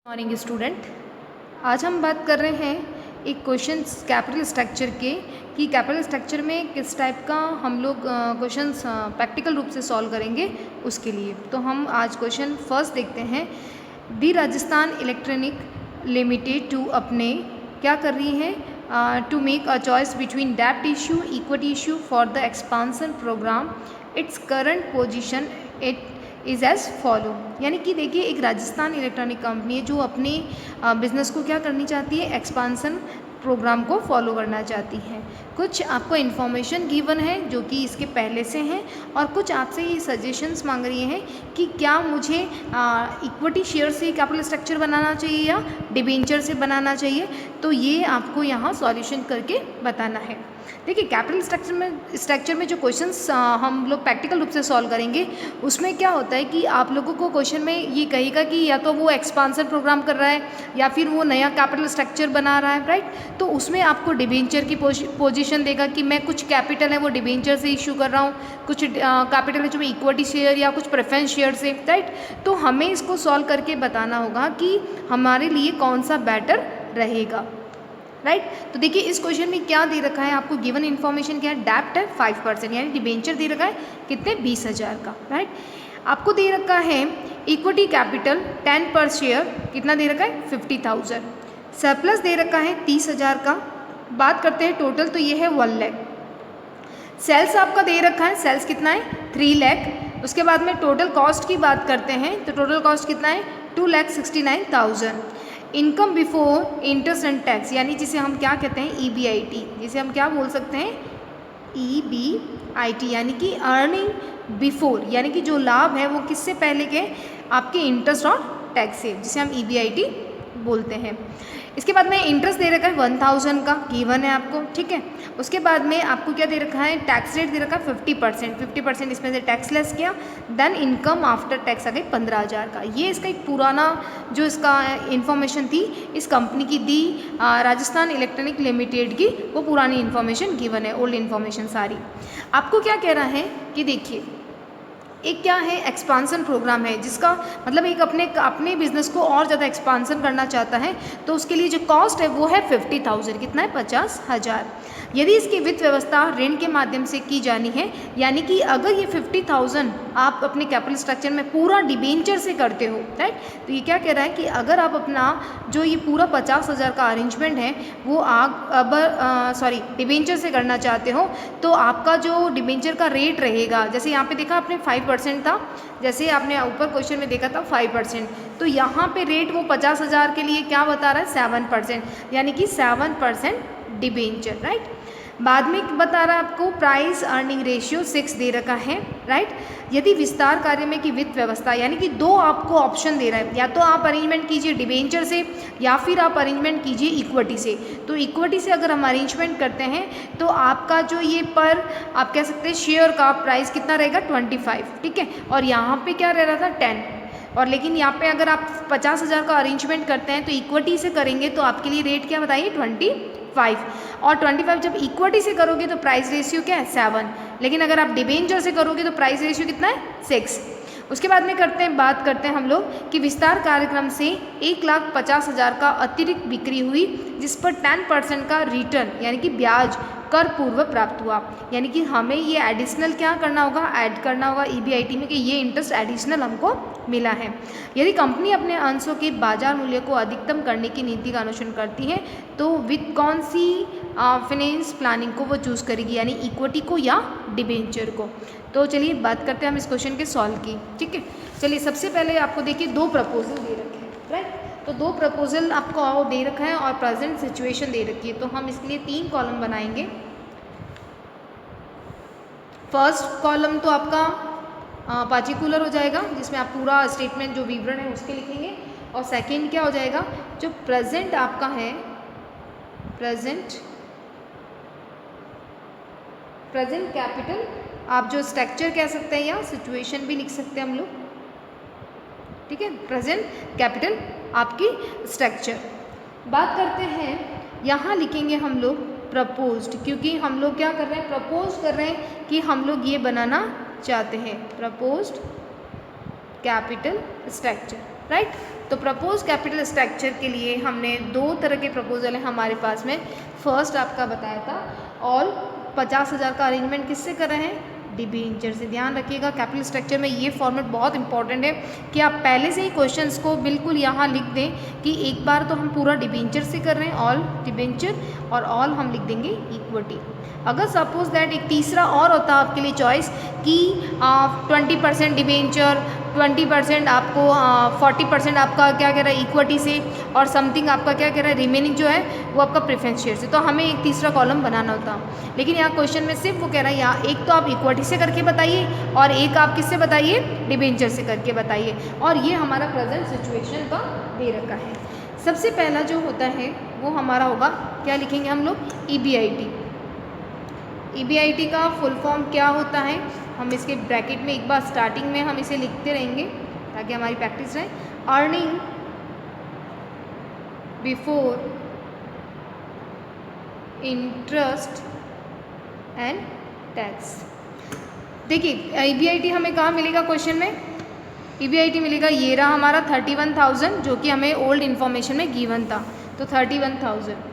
Morning student, आज हम बात कर रहे हैं एक क्वेश्चन कैपिटल स्ट्रक्चर के कि कैपिटल स्ट्रक्चर में किस टाइप का हम लोग क्वेश्चंस प्रैक्टिकल रूप से सॉल्व करेंगे उसके लिए। तो हम आज क्वेश्चन फर्स्ट देखते हैं। The Rajasthan electronic limited to अपने क्या कर रही है to make a choice between डेब्ट issue equity issue for the expansion program. It's current position it is as follow. यानी कि देखिए, एक राजस्थान इलेक्ट्रॉनिक कंपनी है जो अपने बिज़नेस को क्या करनी चाहती है, एक्सपांसन प्रोग्राम को फॉलो करना चाहती है। कुछ आपको इन्फॉर्मेशन गिवन है जो कि इसके पहले से हैं, और कुछ आपसे ये सजेशंस मांग रही हैं कि क्या मुझे इक्विटी शेयर से कैपिटल स्ट्रक्चर बनाना चाहिए या डिबेंचर से बनाना चाहिए। तो ये आपको यहाँ सॉल्यूशन करके बताना है। देखिए, कैपिटल स्ट्रक्चर में जो क्वेश्चंस हम लोग प्रैक्टिकल रूप से सॉल्व करेंगे उसमें क्या होता है कि आप लोगों को क्वेश्चन में ये कहेगा कि या तो वो एक्सपांसन प्रोग्राम कर रहा है या फिर वो नया कैपिटल स्ट्रक्चर बना रहा है, राइट। तो उसमें आपको डिबेंचर की पोजीशन देगा कि मैं कुछ कैपिटल है वो डिबेंचर से इशू कर रहा हूँ, कुछ कैपिटल है जो मैं इक्विटी शेयर या कुछ प्रेफरेंस शेयर से, राइट। तो हमें इसको सॉल्व करके बताना होगा कि हमारे लिए कौन सा बेटर रहेगा, राइट। तो देखिए, इस क्वेश्चन में क्या दे रखा है आपको, गिवन इन्फॉर्मेशन क्या है, डेब्ट है 5%, यानी डिबेंचर दे रखा है कितने, 20,000 का, राइट। आपको दे रखा है इक्विटी कैपिटल 10 पर शेयर कितना दे रखा है, 50,000। सरप्लस दे रखा है 30,000 का। बात करते हैं टोटल, तो ये है 1 लाख। सेल्स आपका दे रखा है, सेल्स कितना है, 3 लाख। उसके बाद में टोटल कॉस्ट की बात करते हैं तो टोटल कॉस्ट कितना है, 2,69,000। Income before interest and tax, यानी जिसे हम क्या कहते हैं, EBIT, जिसे हम क्या बोल सकते हैं, EBIT, यानी कि अर्निंग बिफोर, यानी कि जो लाभ है वो किससे पहले के, आपके इंटरेस्ट और टैक्स से, जिसे हम EBIT बोलते हैं। इसके बाद में इंटरेस्ट दे रखा है 1,000 का, गिवन है आपको, ठीक है। उसके बाद में आपको क्या दे रखा है, टैक्स रेट दे रखा है 50%, इसमें से टैक्स लेस किया, देन इनकम आफ्टर टैक्स आ गई 15,000 का। ये इसका एक पुराना जो इसका इन्फॉर्मेशन थी इस कंपनी की दी राजस्थान इलेक्ट्रॉनिक लिमिटेड की, वो पुरानी इन्फॉर्मेशन गिवन है, ओल्ड इन्फॉर्मेशन सारी। आपको क्या कह रहा है कि देखिए, एक क्या है, एक्सपांसन प्रोग्राम है, जिसका मतलब एक अपने बिजनेस को और ज़्यादा एक्सपांसन करना चाहता है। तो उसके लिए जो कॉस्ट है वो है 50,000, कितना है, 50,000। यदि इसकी वित्त व्यवस्था ऋण के माध्यम से की जानी है, यानी कि अगर ये 50,000 आप अपने कैपिटल स्ट्रक्चर में पूरा डिबेंचर से करते हो, राइट। तो ये क्या कह रहा है कि अगर आप अपना जो ये पूरा 50,000 का अरेंजमेंट है वो डिबेंचर से करना चाहते हो, तो आपका जो डिबेंचर का रेट रहेगा, जैसे यहाँ पे देखा आपने 5% था, जैसे आपने ऊपर क्वेश्चन में देखा था 5%, तो यहाँ पे रेट वो 50,000 के लिए क्या बता रहा है, 7%, यानी कि 7% डिबेंचर, राइट। बाद में बता रहा है आपको प्राइस अर्निंग रेशियो 6 दे रखा है, राइट। यदि विस्तार कार्य में की वित्त व्यवस्था, यानी कि 2 आपको ऑप्शन दे रहा है, या तो आप अरेंजमेंट कीजिए डिबेंचर से या फिर आप अरेंजमेंट कीजिए इक्विटी से। तो इक्विटी से अगर हम अरेंजमेंट करते हैं तो आपका जो ये पर आप कह सकते हैं शेयर का प्राइस कितना रहेगा, 25, ठीक है। और यहाँ पे क्या रह रहा था, 10। और लेकिन यहाँ पे अगर आप 50,000 का अरेंजमेंट करते हैं तो इक्विटी से करेंगे तो आपके लिए रेट क्या बताइए, 25। और 25 जब इक्विटी से करोगे तो प्राइस रेशियो क्या है, 7। लेकिन अगर आप डिबेंचर से करोगे तो प्राइस रेशियो कितना है, 6। उसके बाद में बात करते हैं हम लोग कि विस्तार कार्यक्रम से 1,50,000 का अतिरिक्त बिक्री हुई, जिस पर 10% का रिटर्न, यानी कि ब्याज कर पूर्व प्राप्त हुआ। यानी कि हमें ये एडिशनल क्या करना होगा, ऐड करना होगा EBIT में कि ये इंटरेस्ट एडिशनल हमको मिला है। यदि कंपनी अपने अंशों के बाजार मूल्य को अधिकतम करने की नीति का अनुसरण करती है तो वित्त कौन सी फाइनेंस प्लानिंग को वो चूज़ करेगी, यानी इक्विटी को या डिबेंचर को। तो चलिए बात करते हैं हम इस क्वेश्चन के सॉल्व की, ठीक है। चलिए सबसे पहले आपको देखिए 2 प्रपोजल दे रखे हैं, राइट। तो 2 प्रपोजल आपको दे रखा है और प्रेजेंट सिचुएशन दे रखी है। तो हम इसके लिए 3 कॉलम बनाएंगे। फर्स्ट कॉलम तो आपका पार्टिकुलर हो जाएगा, जिसमें आप पूरा स्टेटमेंट जो विवरण है उसके लिखेंगे। और सेकंड क्या हो जाएगा, जो प्रेजेंट आपका है, प्रेजेंट कैपिटल, आप जो स्ट्रक्चर कह सकते हैं या सिचुएशन भी लिख सकते हैं हम लोग, ठीक है। प्रेजेंट कैपिटल आपकी स्ट्रक्चर। बात करते हैं, यहाँ लिखेंगे हम लोग प्रपोज्ड, क्योंकि हम लोग क्या कर रहे हैं, प्रपोज कर रहे हैं कि हम लोग ये बनाना चाहते हैं, प्रपोज्ड कैपिटल स्ट्रक्चर। राइट। तो प्रपोज कैपिटल स्ट्रक्चर के लिए हमने दो तरह के प्रपोजल हैं हमारे पास में। फर्स्ट आपका बताया था, ऑल 50,000 का अरेंजमेंट किससे कर रहे हैं, डिबेंचर से। ध्यान रखिएगा कैपिटल स्ट्रक्चर में ये फॉर्मेट बहुत इंपॉर्टेंट है कि आप पहले से ही क्वेश्चंस को बिल्कुल यहाँ लिख दें कि एक बार तो हम पूरा डिबेंचर से कर रहे हैं, ऑल डिबेंचर, और ऑल हम लिख देंगे इक्विटी। अगर सपोज दैट एक तीसरा और होता आपके लिए चॉइस कि 20% डिबेंचर, 20% आपको 40% आपका क्या कह रहा है इक्विटी से, और समथिंग आपका क्या कह रहा है रिमेनिंग जो है वो आपका प्रेफरेंस शेयर से, तो हमें एक तीसरा कॉलम बनाना होता। लेकिन यहाँ क्वेश्चन में सिर्फ वो कह रहा है यहाँ एक तो आप इक्विटी से करके बताइए और एक आप किससे बताइए, डिबेंचर से करके बताइए, और ये हमारा प्रेजेंट सिचुएशन का दे रखा है। सबसे पहला जो होता है वो हमारा होगा, क्या लिखेंगे हम लोग, EBIT। EBIT का फुल फॉर्म क्या होता है, हम इसके ब्रैकेट में एक बार स्टार्टिंग में हम इसे लिखते रहेंगे ताकि हमारी प्रैक्टिस रहे। Earning before interest and tax. देखिए EBIT हमें कहाँ मिलेगा क्वेश्चन में, EBIT मिलेगा, ये रहा हमारा 31,000 जो कि हमें ओल्ड इन्फॉर्मेशन में गिवन था, तो 31,000।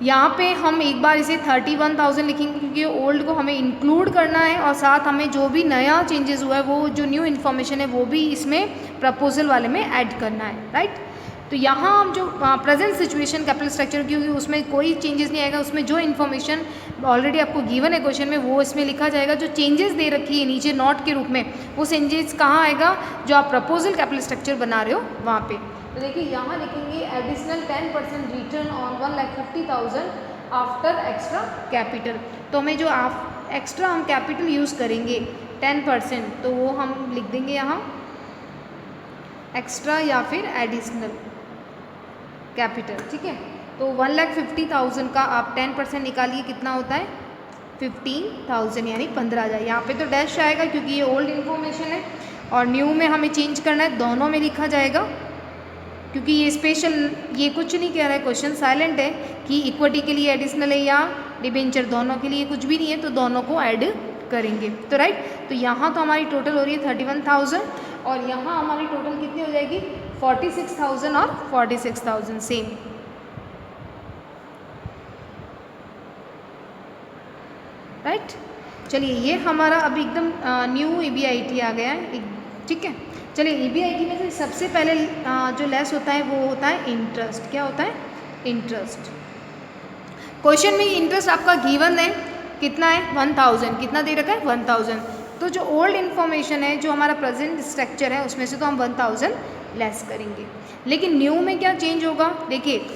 यहाँ पे हम एक बार इसे 31,000 लिखेंगे क्योंकि ओल्ड को हमें इंक्लूड करना है और साथ हमें जो भी नया चेंजेस हुआ है वो जो न्यू इन्फॉर्मेशन है वो भी इसमें प्रपोजल वाले में ऐड करना है, राइट। तो यहाँ हम जो प्रेजेंट सिचुएशन कैपिटल स्ट्रक्चर, क्योंकि उसमें कोई चेंजेस नहीं आएगा, उसमें जो इन्फॉर्मेशन ऑलरेडी आपको गिवन है क्वेश्चन में वो इसमें लिखा जाएगा। जो चेंजेस दे रखी है नीचे नोट के रूप में, वो चेंजेस कहाँ आएगा, जो आप प्रपोजल कैपिटल स्ट्रक्चर बना रहे हो वहाँ पे। तो देखिए यहाँ लिखेंगे additional 10% return on 1,50,000 after extra capital. तो हमें जो आप एक्स्ट्रा हम कैपिटल यूज़ करेंगे 10%, तो वो हम लिख देंगे यहाँ एक्स्ट्रा या फिर एडिशनल कैपिटल, ठीक है। तो 1,50,000 का आप 10% निकालिए, कितना होता है 15,000 यानी 15,000। यहाँ पे तो डैश आएगा क्योंकि ये ओल्ड इन्फॉर्मेशन है और न्यू में हमें चेंज करना है, दोनों में लिखा जाएगा क्योंकि ये स्पेशल, ये कुछ नहीं कह रहा है क्वेश्चन, साइलेंट है कि इक्विटी के लिए एडिशनल है या डिबेंचर, दोनों के लिए कुछ भी नहीं है, तो दोनों को ऐड करेंगे। तो राइट, तो यहाँ तो हमारी टोटल हो रही है 31,000 और यहाँ हमारी टोटल कितनी हो जाएगी 46,000 और 46,000 सेम। राइट, चलिए ये हमारा अब एकदम न्यू EBIT आ गया है, ठीक है। चलिए EBIT में से सबसे पहले जो लेस होता है वो होता है इंटरेस्ट। क्या होता है, इंटरेस्ट। क्वेश्चन में इंटरेस्ट आपका गिवन है, कितना है 1,000, कितना दे रखा है 1,000। तो जो ओल्ड इन्फॉर्मेशन है, जो हमारा प्रेजेंट स्ट्रक्चर है, उसमें से तो हम 1,000 लेस करेंगे। लेकिन न्यू में क्या चेंज होगा, देखिए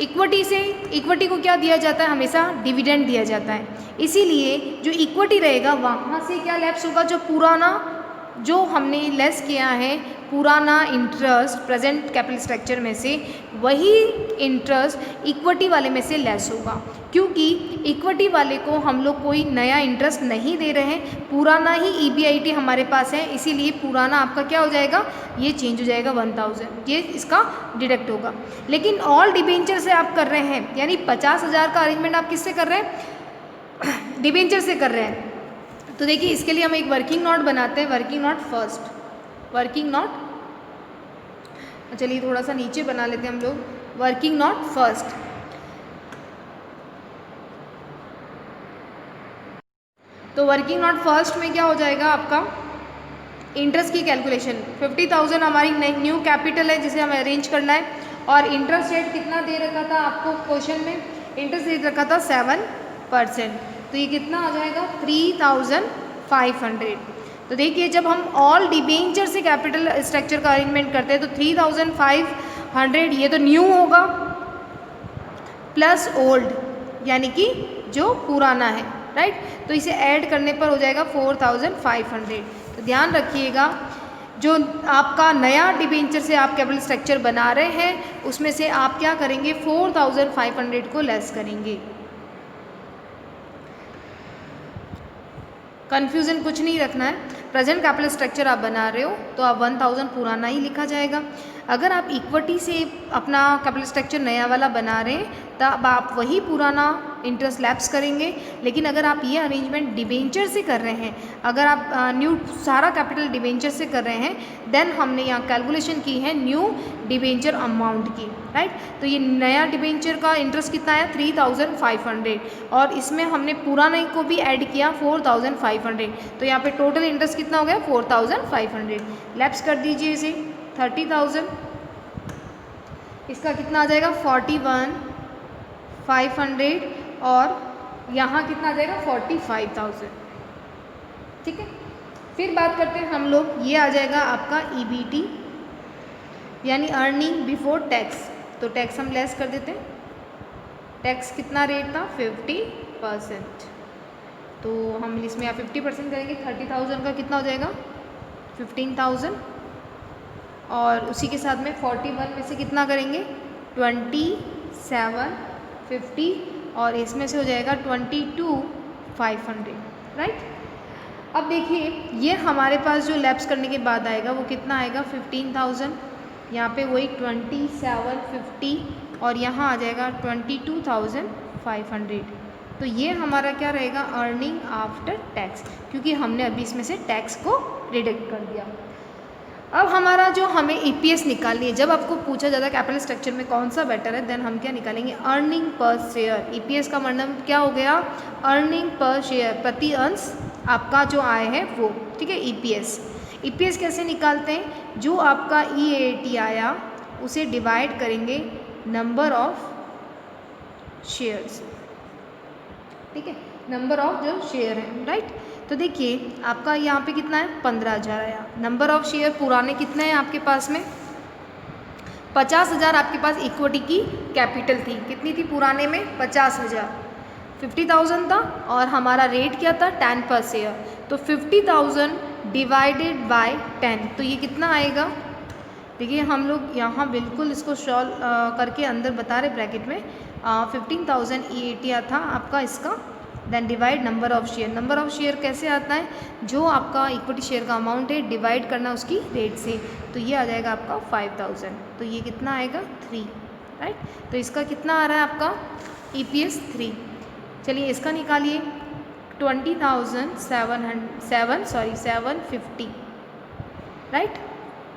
इक्विटी से, इक्विटी को क्या दिया जाता है, हमेशा डिविडेंड दिया जाता है, इसीलिए जो इक्विटी रहेगा वहाँ से क्या लेस होगा, जो पुराना जो हमने लेस किया है पुराना इंटरेस्ट प्रेजेंट कैपिटल स्ट्रक्चर में से, वही इंटरेस्ट इक्विटी वाले में से लेस होगा, क्योंकि इक्विटी वाले को हम लोग कोई नया इंटरेस्ट नहीं दे रहे हैं, पुराना ही EBIT हमारे पास है, इसीलिए पुराना आपका क्या हो जाएगा, ये चेंज हो जाएगा 1,000, ये इसका डिडक्ट होगा। लेकिन ऑल डिबेंचर से आप कर रहे हैं, यानी 50,000 का अरेंजमेंट आप किससे कर रहे हैं, डिबेंचर से कर रहे हैं। तो देखिए इसके लिए हम एक वर्किंग नोट बनाते हैं, working node first, working note, चलिए थोड़ा सा नीचे बना लेते हैं हम लोग, वर्किंग नोट फर्स्ट। तो वर्किंग नोट फर्स्ट में क्या हो जाएगा आपका, इंटरेस्ट की कैलकुलेशन 50,000 हमारी न्यू कैपिटल है जिसे हमें अरेंज करना है, और इंटरेस्ट रेट कितना दे रखा था आपको क्वेश्चन में, इंटरेस्ट दे रखा था 7%, तो ये कितना आ जाएगा 3,500। तो देखिए जब हम ऑल डिबेंचर से कैपिटल स्ट्रक्चर का अरेंजमेंट करते हैं तो 3,500 ये तो न्यू होगा प्लस ओल्ड यानी कि जो पुराना है, राइट। तो इसे ऐड करने पर हो जाएगा 4,500। तो ध्यान रखिएगा जो आपका नया डिबेंचर से आप कैपिटल स्ट्रक्चर बना रहे हैं उसमें से आप क्या करेंगे 4,500 को लेस करेंगे। कन्फ्यूज़न कुछ नहीं रखना है, प्रेजेंट कैपिटल स्ट्रक्चर आप बना रहे हो तो आप 1,000 पुराना ही लिखा जाएगा। अगर आप इक्विटी से अपना कैपिटल स्ट्रक्चर नया वाला बना रहे हैं तब आप वही पुराना इंटरेस्ट लैप्स करेंगे। लेकिन अगर आप ये अरेंजमेंट डिबेंचर से कर रहे हैं, अगर आप न्यू सारा कैपिटल डिबेंचर से कर रहे हैं, देन हमने यहाँ कैलकुलेशन की है न्यू डिबेंचर अमाउंट की, राइट। तो ये नया डिबेंचर का इंटरेस्ट कितना आया 3500, और इसमें हमने पुराने को भी ऐड किया 4500, तो यहाँ पे टोटल इंटरेस्ट कितना हो गया 4500। लैप्स कर दीजिए इसे 30,000, इसका कितना आ जाएगा 41,500, और यहाँ कितना आ जाएगा 45,000, ठीक है। फिर बात करते हैं हम लोग, ये आ जाएगा आपका EBT यानी अर्निंग बिफोर टैक्स। तो टैक्स हम लेस कर देते हैं, टैक्स कितना रेट था 50%, तो हम इसमें 50% करेंगे, 30,000 का कितना हो जाएगा 15,000, और उसी के साथ में 41 में से कितना करेंगे 2750, और इसमें से हो जाएगा 22,500, राइट। अब देखिए ये हमारे पास जो लैप्स करने के बाद आएगा वो कितना आएगा 15,000, यहाँ पे वही 2750, और यहाँ आ जाएगा 22,500। तो ये हमारा क्या रहेगा अर्निंग आफ्टर टैक्स, क्योंकि हमने अभी इसमें से टैक्स को डिडक्ट कर दिया। अब हमारा जो हमें EPS निकालनी है, जब आपको पूछा जाता है कैपिटल स्ट्रक्चर में कौन सा बेटर है, देन हम क्या निकालेंगे अर्निंग पर शेयर। EPS का मतलब क्या हो गया अर्निंग पर शेयर, प्रति अंश आपका जो आय है वो, ठीक है। EPS कैसे निकालते हैं, जो आपका EAT आया उसे डिवाइड करेंगे नंबर ऑफ शेयर्स, ठीक है, नंबर ऑफ जो शेयर है, राइट। तो देखिए आपका यहाँ पे कितना है 15,000 आया। नंबर ऑफ शेयर पुराने कितने हैं आपके पास में 50,000 आपके पास इक्विटी की कैपिटल थी, कितनी थी पुराने में 50,000, 50,000 था, और हमारा रेट क्या था 10 पर शेयर, तो 50,000 डिवाइडेड बाय 10, तो ये कितना आएगा। देखिए हम लोग यहाँ बिल्कुल इसको सॉल्व करके अंदर बता रहे ब्रैकेट में 15,000 EAT था आपका इसका, then divide number of share. Number of share कैसे आता है, जो आपका इक्विटी शेयर का अमाउंट है डिवाइड करना उसकी रेट से, तो ये आ जाएगा आपका 5,000, तो ये कितना आएगा 3, राइट। तो इसका कितना आ रहा है आपका EPS 3। चलिए इसका निकालिए 750, राइट,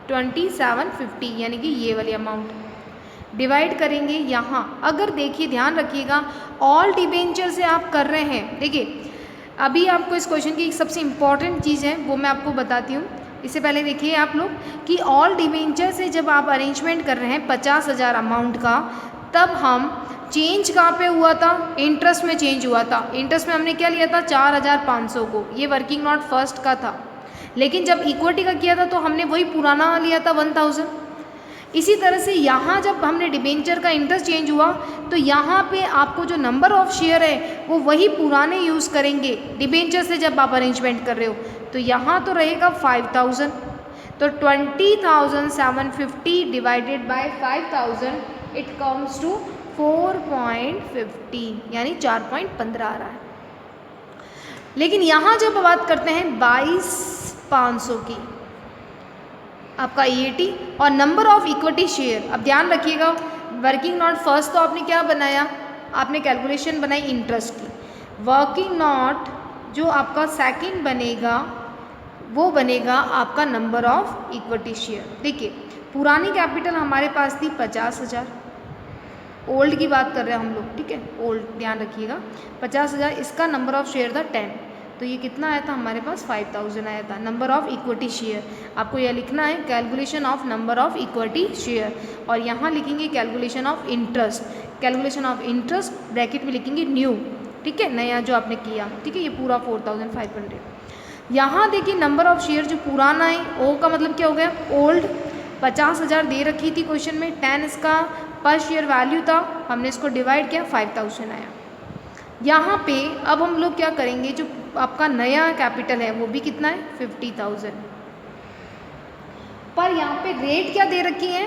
2750 यानी कि ये वाली अमाउंट डिवाइड करेंगे यहाँ। अगर देखिए ध्यान रखिएगा ऑल डिबेंचर से आप कर रहे हैं, देखिए अभी आपको इस क्वेश्चन की एक सबसे इम्पॉर्टेंट चीज़ है वो मैं आपको बताती हूँ। इससे पहले देखिए आप लोग कि ऑल डिबेंचर से जब आप अरेंजमेंट कर रहे हैं 50,000 अमाउंट का, तब हम चेंज कहाँ पे हुआ था इंटरेस्ट में चेंज हुआ था। इंटरेस्ट में हमने क्या लिया था 4,500 को, ये वर्किंग नॉट फर्स्ट का था, लेकिन जब इक्विटी का किया था तो हमने वही पुराना लिया था 1,000। इसी तरह से यहाँ जब हमने डिबेंचर का इंटरेस्ट चेंज हुआ तो यहाँ पे आपको जो नंबर ऑफ शेयर है वो वही पुराने यूज़ करेंगे डिबेंचर से जब आप अरेंजमेंट कर रहे हो, तो यहाँ तो रहेगा 5,000, तो 20,750 divided by 5,000 it comes to 4.15 यानी 4.15 आ रहा है। लेकिन यहाँ जब बात करते हैं 22,500 की आपका EAT और नंबर ऑफ इक्विटी शेयर, अब ध्यान रखिएगा वर्किंग नॉट फर्स्ट तो आपने क्या बनाया, आपने कैलकुलेशन बनाई इंटरेस्ट की। वर्किंग नॉट जो आपका सेकंड बनेगा वो बनेगा आपका नंबर ऑफ इक्विटी शेयर। देखिए पुरानी कैपिटल हमारे पास थी 50,000, ओल्ड की बात कर रहे हैं हम लोग, ठीक है, ओल्ड ध्यान रखिएगा 50,000, इसका नंबर ऑफ शेयर था 10, तो ये कितना आया था हमारे पास 5,000 आया था। नंबर ऑफ इक्विटी शेयर आपको यह लिखना है calculation of number of equity share, और यहाँ लिखेंगे calculation of interest, calculation of interest bracket में लिखेंगे न्यू, ठीक है, नया जो आपने किया, ठीक है, ये पूरा 4,500। यहाँ देखिए नंबर ऑफ शेयर जो पुराना है ओ का मतलब क्या हो गया ओल्ड, 50,000 दे रखी थी क्वेश्चन में, 10 इसका पर शेयर वैल्यू था, हमने इसको डिवाइड किया 5,000 आया। यहाँ पे अब हम लोग क्या करेंगे, जो आपका नया कैपिटल है वो भी कितना है 50,000, पर यहाँ पे रेट क्या दे रखी है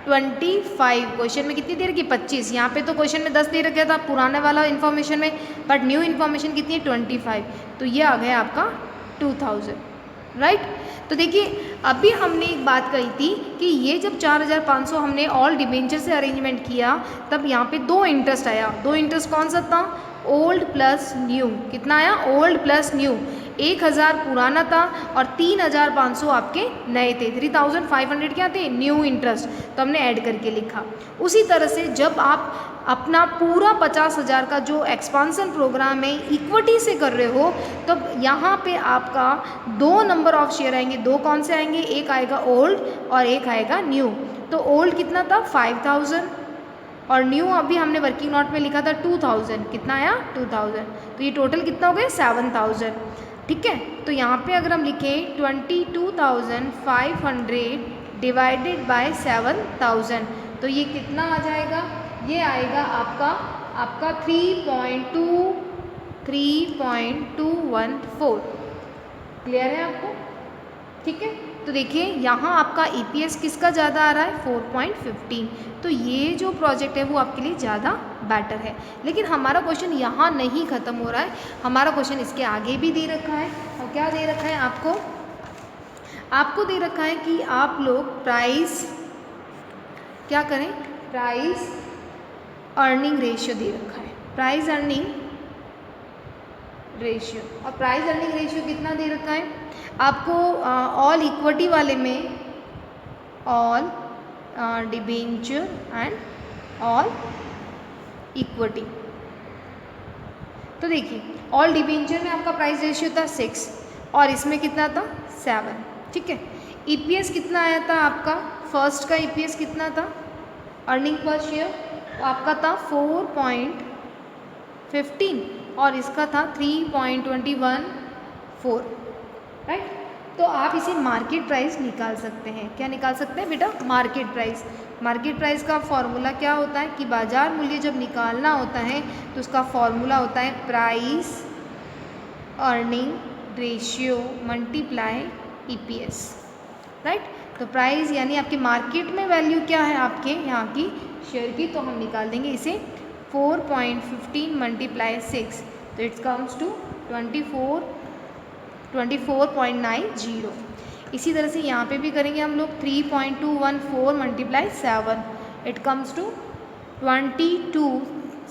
25, क्वेश्चन में कितनी दे रखी है 25, यहाँ पे तो क्वेश्चन में 10 दे रखा था पुराने वाला इन्फॉर्मेशन में, बट न्यू इन्फॉर्मेशन कितनी है 25, तो ये आ गया आपका 2,000, राइट। तो देखिए अभी हमने एक बात कही थी कि ये जब 4,500 हमने ऑल डिबेंचर से अरेंजमेंट किया तब यहाँ पे दो इंटरेस्ट आया, दो इंटरेस्ट कौन सा था, ओल्ड प्लस न्यू, कितना आया, ओल्ड प्लस न्यू, 1000 पुराना था और 3500 आपके नए थे, 3500 क्या थे, न्यू इंटरेस्ट, तो हमने ऐड करके लिखा। उसी तरह से जब आप अपना पूरा 50,000 का जो एक्सपांसन प्रोग्राम है इक्विटी से कर रहे हो, तो यहाँ पे आपका 2 नंबर ऑफ शेयर आएंगे, 2 कौन से आएंगे, एक आएगा ओल्ड और एक आएगा न्यू। तो ओल्ड कितना था 5000 और न्यू अभी हमने वर्किंग नोट में लिखा था 2000, कितना आया 2000, तो ये टोटल कितना हो गया 7000। ठीक है, तो यहाँ पे अगर हम लिखें 22,500 डिवाइडेड बाय 7000, तो ये कितना आ जाएगा, ये आएगा आपका 3.214। क्लियर है आपको? ठीक है, तो देखिए यहाँ आपका EPS किसका ज़्यादा आ रहा है, 4.15, तो ये जो प्रोजेक्ट है वो आपके लिए ज़्यादा बेटर है। लेकिन हमारा क्वेश्चन यहाँ नहीं ख़त्म हो रहा है, हमारा क्वेश्चन इसके आगे भी दे रखा है। और क्या दे रखा है आपको दे रखा है कि आप लोग प्राइस क्या करें, प्राइस अर्निंग रेशियो दे रखा है, प्राइस अर्निंग रेशियो, और प्राइस अर्निंग रेशियो कितना दे रखा है आपको, ऑल इक्विटी वाले में all debenture and all equity. तो देखिए ऑल डिबेंचर में आपका प्राइस रेशियो था 6 और इसमें कितना था 7। ठीक है, EPS कितना आया था आपका, फर्स्ट का EPS कितना था, अर्निंग पर शेयर, तो आपका था 4.15 और इसका था 3.214, राइट। तो आप इसे मार्केट प्राइस निकाल सकते हैं। क्या निकाल सकते हैं बेटा, मार्केट प्राइस। मार्केट प्राइस का फॉर्मूला क्या होता है कि बाजार मूल्य जब निकालना होता है तो उसका फॉर्मूला होता है price earning ratio multiply EPS, right. तो प्राइस यानी आपके मार्केट में वैल्यू क्या है आपके यहाँ की शेयर की, तो हम निकाल देंगे इसे 4.15 मल्टीप्लाई 6, तो इट्स कम्स टू 24.90। इसी तरह से यहाँ पे भी करेंगे हम लोग 3.214 multiply 7, it comes to 22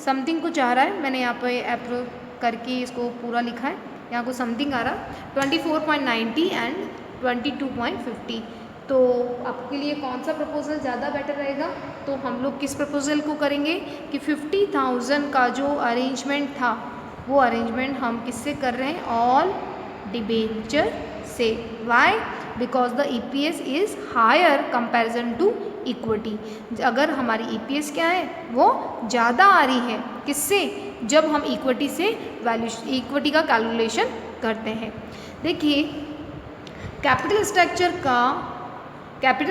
something कुछ आ रहा है, मैंने यहाँ पे अप्रूव करके इसको पूरा लिखा है, यहाँ को समथिंग आ रहा 24.90 एंड 22.50। तो आपके लिए कौन सा प्रपोजल ज़्यादा बेटर रहेगा, तो हम लोग किस प्रपोजल को करेंगे कि 50,000 का जो अरेंजमेंट था वो अरेंजमेंट हम किससे कर रहे हैं, ऑल डिबेंचर से। Why, because the EPS is higher comparison to equity. अगर हमारी EPS क्या है वो ज़्यादा आ रही है किससे, जब हम इक्विटी से इक्विटी का कैलकुलेशन करते हैं। देखिए कैपिटल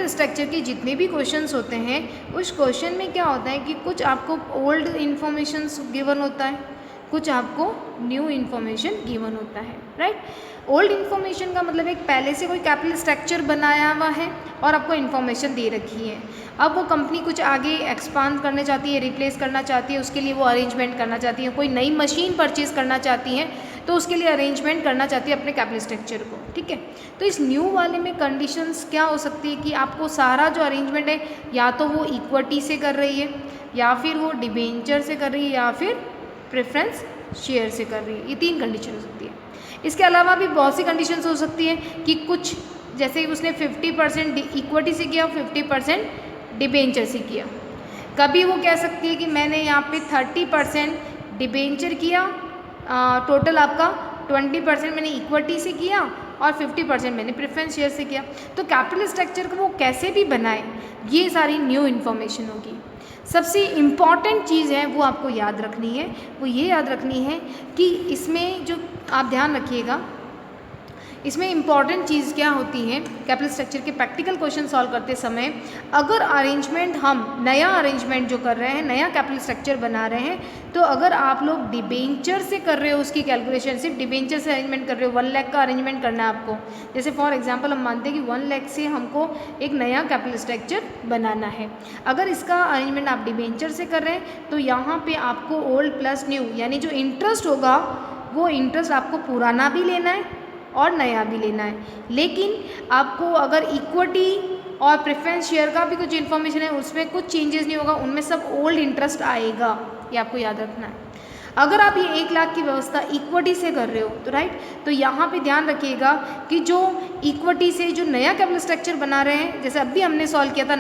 स्ट्रक्चर के जितने भी क्वेश्चंस होते हैं उस क्वेश्चन में क्या होता है कि कुछ आपको ओल्ड इन्फॉर्मेशन गिवन होता है, कुछ आपको न्यू इन्फॉर्मेशन गिवन होता है, राइट। ओल्ड इन्फॉर्मेशन का मतलब एक पहले से कोई कैपिटल स्ट्रक्चर बनाया हुआ है और आपको इन्फॉर्मेशन दे रखी है, अब वो कंपनी कुछ आगे एक्सपांड करना चाहती है, रिप्लेस करना चाहती है, उसके लिए वो अरेंजमेंट करना चाहती है, कोई नई मशीन परचेज करना चाहती हैं तो उसके लिए अरेंजमेंट करना चाहती है अपने कैपिटल स्ट्रक्चर को, ठीक है। तो इस न्यू वाले में कंडीशंस क्या हो सकती है कि आपको सारा जो अरेंजमेंट है या तो वो इक्विटी से कर रही है या फिर वो डिबेंचर से कर रही है या फिर प्रेफरेंस शेयर से कर रही है, ये 3 कंडीशन हो सकती है। इसके अलावा भी बहुत सी कंडीशंस हो सकती है कि कुछ जैसे उसने 50% इक्विटी से किया, 50% डिबेंचर से किया। कभी वो कह सकती है कि मैंने यहाँ पे 30% डिबेंचर किया, टोटल आपका 20% मैंने इक्विटी से किया और 50% मैंने प्रेफरेंस शेयर से किया। तो कैपिटल स्ट्रक्चर को वो कैसे भी बनाए, ये सारी न्यू इन्फॉर्मेशन होगी। सबसे इम्पॉर्टेंट चीज़ है वो आपको याद रखनी है, वो ये याद रखनी है कि इसमें जो आप ध्यान रखिएगा, इसमें इम्पॉर्टेंट चीज़ क्या होती है कैपिटल स्ट्रक्चर के प्रैक्टिकल क्वेश्चन सॉल्व करते समय, अगर अरेंजमेंट हम नया अरेंजमेंट जो कर रहे हैं, नया कैपिटल स्ट्रक्चर बना रहे हैं, तो अगर आप लोग डिबेंचर से कर रहे हो उसकी कैलकुलेशन, सिर्फ डिबेंचर से अरेंजमेंट कर रहे हो, 1 लाख का अरेंजमेंट करना है आपको, जैसे फॉर एग्जांपल हम मानते हैं कि 1 लाख से हमको एक नया कैपिटल स्ट्रक्चर बनाना है, अगर इसका अरेंजमेंट आप डिबेंचर से कर रहे हैं तो यहाँ पर आपको ओल्ड प्लस न्यू यानी जो इंटरेस्ट होगा वो इंटरेस्ट आपको पुराना भी लेना है और नया भी लेना है। लेकिन आपको अगर इक्विटी और प्रेफरेंस शेयर का भी कुछ इन्फॉर्मेशन है उसमें कुछ चेंजेस नहीं होगा, उनमें सब ओल्ड इंटरेस्ट आएगा, ये आपको याद रखना है। अगर आप ये 1 लाख की व्यवस्था इक्विटी से कर रहे हो तो राइट, तो यहाँ पे ध्यान रखिएगा कि जो इक्विटी से जो नया कैपिटल स्ट्रक्चर बना रहे हैं, जैसे अभी हमने सॉल्व किया था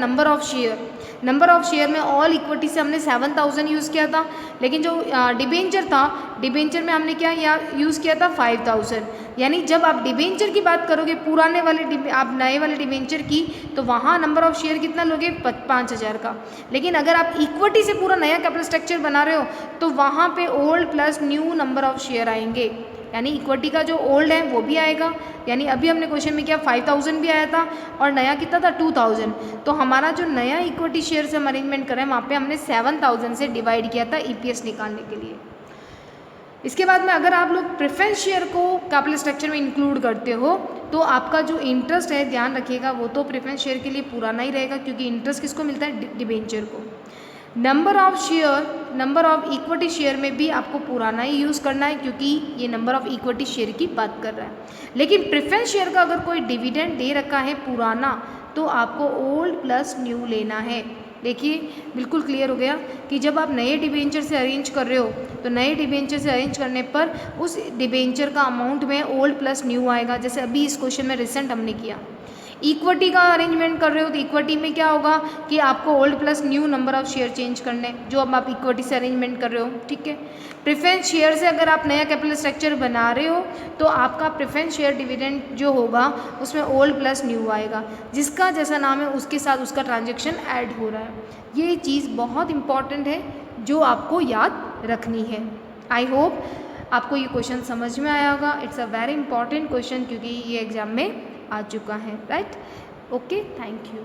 नंबर ऑफ शेयर में ऑल इक्विटी से हमने 7000 यूज़ किया था, लेकिन जो डिबेंचर था, डिबेंचर में हमने क्या यूज़ किया था 5000। यानी जब आप डिबेंचर की बात करोगे पुराने वाले आप नए वाले डिबेंचर की, तो वहाँ नंबर ऑफ शेयर कितना लोगे 5000 का। लेकिन अगर आप इक्विटी से पूरा नया कैपिटल स्ट्रक्चर बना रहे हो तो वहाँ पे old plus new number of share आएंगे, यानी इक्विटी का जो ओल्ड है वो भी आएगा, यानी अभी हमने क्वेश्चन में किया 5000 भी आया था और नया कितना था 2000। तो हमारा जो नया इक्विटी शेयर से हम अरेंजमेंट करें वहाँ पे हमने 7000 से डिवाइड किया था ईपीएस निकालने के लिए। इसके बाद में अगर आप लोग प्रेफरेंस शेयर को कैपिटल स्ट्रक्चर में इंक्लूड करते हो तो आपका जो इंटरेस्ट है ध्यान रखिएगा वो तो प्रेफरेंस शेयर के लिए पुराना ही रहेगा, क्योंकि इंटरेस्ट किसको मिलता है डिबेंचर को। नंबर ऑफ इक्विटी शेयर में भी आपको पुराना ही यूज़ करना है, क्योंकि ये नंबर ऑफ इक्विटी शेयर की बात कर रहा है। लेकिन प्रेफरेंस शेयर का अगर कोई डिविडेंड दे रखा है पुराना तो आपको ओल्ड प्लस न्यू लेना है। देखिए बिल्कुल क्लियर हो गया कि जब आप नए डिबेंचर से अरेंज कर रहे हो तो नए डिबेंचर से अरेंज करने पर उस डिबेंचर का अमाउंट में ओल्ड प्लस न्यू आएगा। जैसे अभी इस क्वेश्चन में रिसेंट हमने किया, इक्विटी का अरेंजमेंट कर रहे हो तो इक्विटी में क्या होगा कि आपको old plus new number of share change करने, जो अब आप इक्विटी से अरेंजमेंट कर रहे हो, ठीक है। प्रेफरेंस शेयर से अगर आप नया कैपिटल स्ट्रक्चर बना रहे हो तो आपका प्रेफरेंस शेयर डिविडेंड जो होगा उसमें ओल्ड प्लस न्यू आएगा, जिसका जैसा नाम है उसके साथ उसका ट्रांजेक्शन ऐड हो रहा है। ये चीज़ बहुत इंपॉर्टेंट है जो आपको याद रखनी है। आई होप आपको ये क्वेश्चन समझ में आया होगा। It's a very important question क्योंकि ये एग्जाम में आ चुका है, राइट। Okay, thank you.